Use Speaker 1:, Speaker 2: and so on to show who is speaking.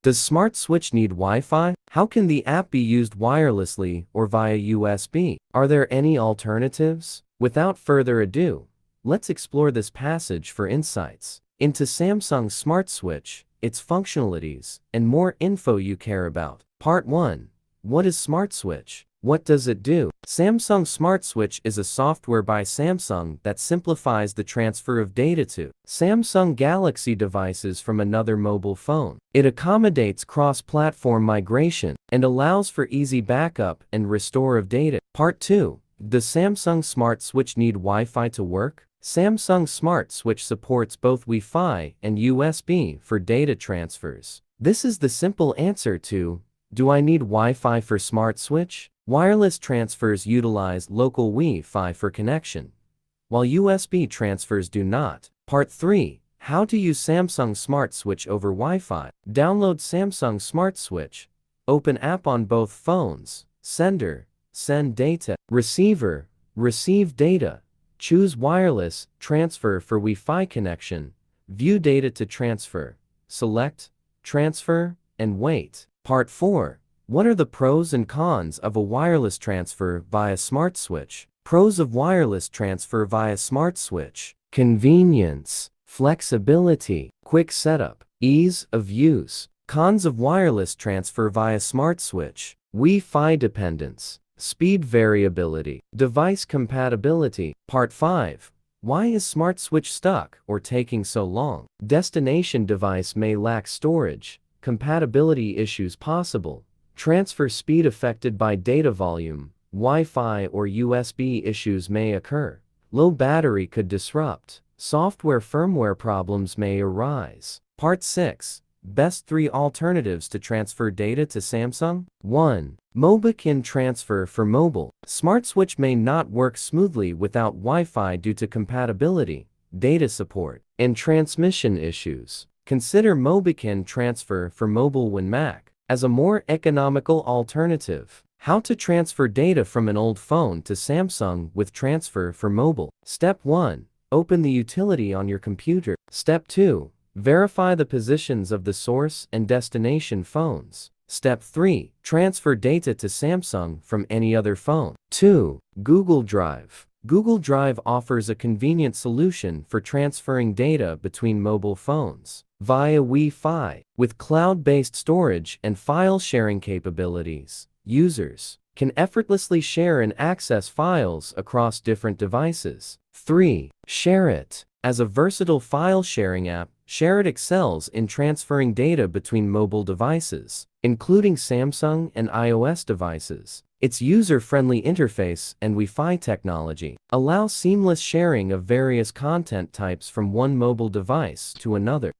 Speaker 1: Does Smart Switch need Wi-Fi? How can the app be used wirelessly or via USB? Are there any alternatives? Without further ado, let's explore this passage for insights into Samsung Smart Switch, its functionalities, and more info you care about. Part 1. What is Smart Switch? What does it do? Samsung Smart Switch is a software by Samsung that simplifies the transfer of data to Samsung Galaxy devices from another mobile phone. It accommodates cross-platform migration and allows for easy backup and restore of data. Part 2. Does Samsung Smart Switch need Wi-Fi to work? Samsung Smart Switch supports both Wi-Fi and USB for data transfers. This is the simple answer to, do I need Wi-Fi for Smart Switch? Wireless transfers utilize local Wi-Fi for connection, while USB transfers do not. Part 3. How to use Samsung Smart Switch over Wi-Fi. Download Samsung Smart Switch. Open app on both phones. Sender, send data. Receiver, receive data. Choose wireless, transfer for Wi-Fi connection. View data to transfer. Select, transfer, and wait. Part 4. What are the pros and cons of a wireless transfer via Smart Switch? Pros of wireless transfer via Smart Switch: convenience, flexibility, quick setup, ease of use. Cons of wireless transfer via Smart Switch: Wi-Fi dependence, speed variability, device compatibility. Part 5. Why is Smart Switch stuck or taking so long? Destination device may lack storage, compatibility issues possible, transfer speed affected by data volume, Wi-Fi or USB issues may occur, low battery could disrupt, software firmware problems may arise. Part 6. Best 3 alternatives to transfer data to Samsung. 1. Mobikin transfer for mobile. Smart Switch may not work smoothly without Wi-Fi due to compatibility, data support, and transmission issues. Consider Mobikin transfer for mobile when Mac as a more economical alternative. How to transfer data from an old phone to Samsung with transfer for mobile. Step 1. Open the utility on your computer. Step 2. Verify the positions of the source and destination phones. Step 3. Transfer data to Samsung from any other phone. 2. Google Drive. Google Drive offers a convenient solution for transferring data between mobile phones via Wi-Fi. With cloud-based storage and file sharing capabilities, users can effortlessly share and access files across different devices. 3. ShareIt. As a versatile file sharing app, ShareIt excels in transferring data between mobile devices, including Samsung and iOS devices. Its user-friendly interface and Wi-Fi technology allow seamless sharing of various content types from one mobile device to another.